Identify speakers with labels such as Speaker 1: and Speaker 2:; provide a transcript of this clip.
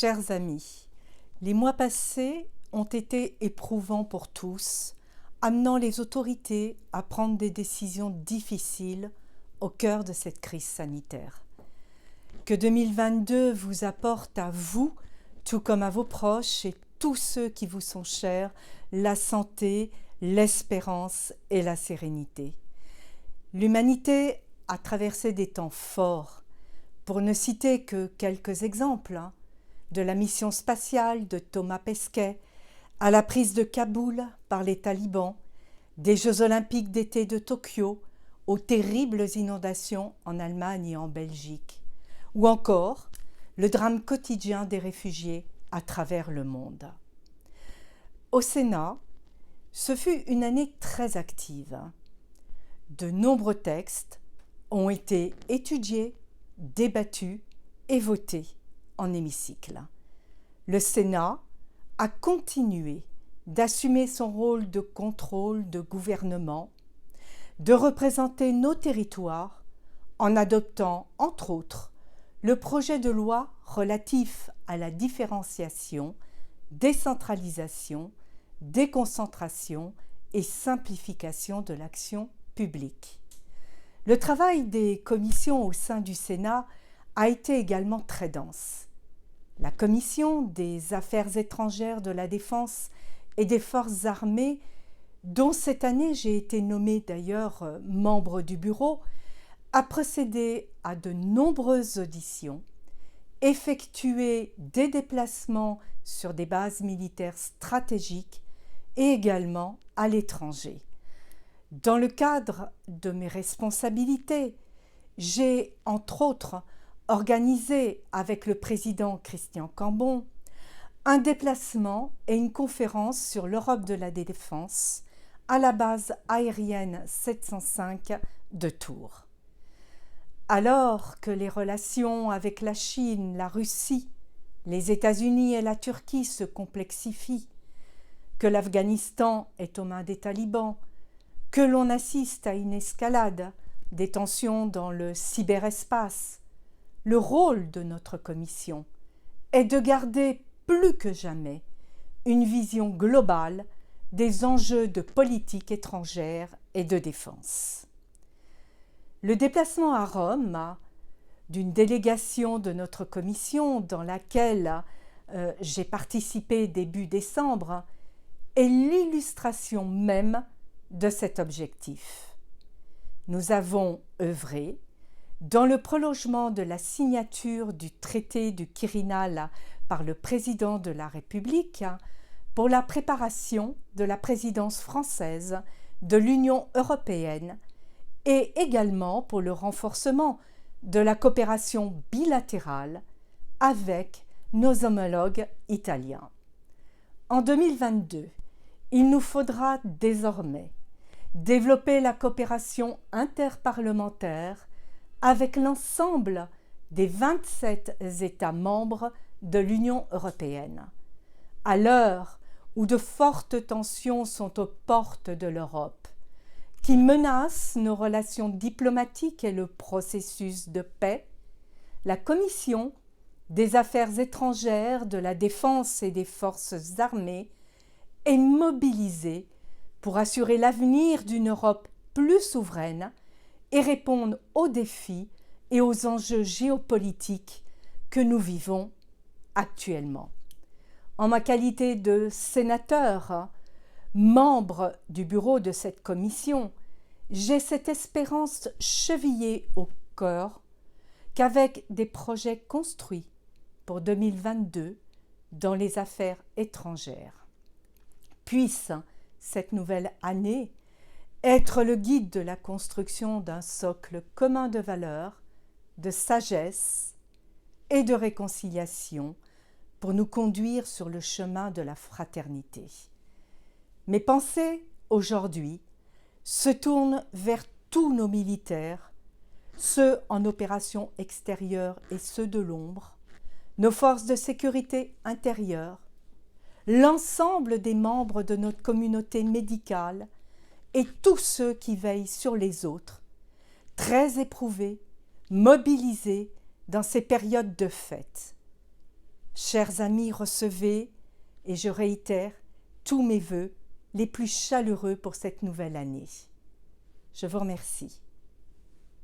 Speaker 1: Chers amis, les mois passés ont été éprouvants pour tous, amenant les autorités à prendre des décisions difficiles au cœur de cette crise sanitaire. Que 2022 vous apporte à vous, tout comme à vos proches et tous ceux qui vous sont chers, la santé, l'espérance et la sérénité. L'humanité a traversé des temps forts, pour ne citer que quelques exemples, de la mission spatiale de Thomas Pesquet à la prise de Kaboul par les talibans, des Jeux olympiques d'été de Tokyo aux terribles inondations en Allemagne et en Belgique, ou encore le drame quotidien des réfugiés à travers le monde. Au Sénat, ce fut une année très active. De nombreux textes ont été étudiés, débattus et votés en hémicycle. Le Sénat a continué d'assumer son rôle de contrôle de gouvernement, de représenter nos territoires en adoptant, entre autres, le projet de loi relatif à la différenciation, décentralisation, déconcentration et simplification de l'action publique. Le travail des commissions au sein du Sénat a été également très dense. La commission des Affaires étrangères, de la Défense et des Forces armées, dont cette année j'ai été nommée d'ailleurs membre du bureau, a procédé à de nombreuses auditions, effectué des déplacements sur des bases militaires stratégiques et également à l'étranger. Dans le cadre de mes responsabilités, j'ai, entre autres, organisé avec le président Christian Cambon un déplacement et une conférence sur l'Europe de la défense à la base aérienne 705 de Tours. Alors que les relations avec la Chine, la Russie, les États-Unis et la Turquie se complexifient, que l'Afghanistan est aux mains des talibans, que l'on assiste à une escalade des tensions dans le cyberespace, le rôle de notre commission est de garder plus que jamais une vision globale des enjeux de politique étrangère et de défense. Le déplacement à Rome d'une délégation de notre commission dans laquelle j'ai participé début décembre est l'illustration même de cet objectif. Nous avons œuvré dans le prolongement de la signature du traité du Quirinal par le président de la République pour la préparation de la présidence française de l'Union européenne et également pour le renforcement de la coopération bilatérale avec nos homologues italiens. En 2022, il nous faudra désormais développer la coopération interparlementaire avec l'ensemble des 27 États membres de l'Union européenne. À l'heure où de fortes tensions sont aux portes de l'Europe, qui menacent nos relations diplomatiques et le processus de paix, la Commission des Affaires étrangères, de la Défense et des Forces armées est mobilisée pour assurer l'avenir d'une Europe plus souveraine et répondre aux défis et aux enjeux géopolitiques que nous vivons actuellement. En ma qualité de sénateur, membre du bureau de cette commission, j'ai cette espérance chevillée au cœur qu'avec des projets construits pour 2022 dans les affaires étrangères, puisse cette nouvelle année être le guide de la construction d'un socle commun de valeurs, de sagesse et de réconciliation pour nous conduire sur le chemin de la fraternité. Mes pensées, aujourd'hui, se tournent vers tous nos militaires, ceux en opération extérieure et ceux de l'ombre, nos forces de sécurité intérieure, l'ensemble des membres de notre communauté médicale et tous ceux qui veillent sur les autres, très éprouvés, mobilisés dans ces périodes de fête. Chers amis, recevez, et je réitère, tous mes vœux les plus chaleureux pour cette nouvelle année. Je vous remercie.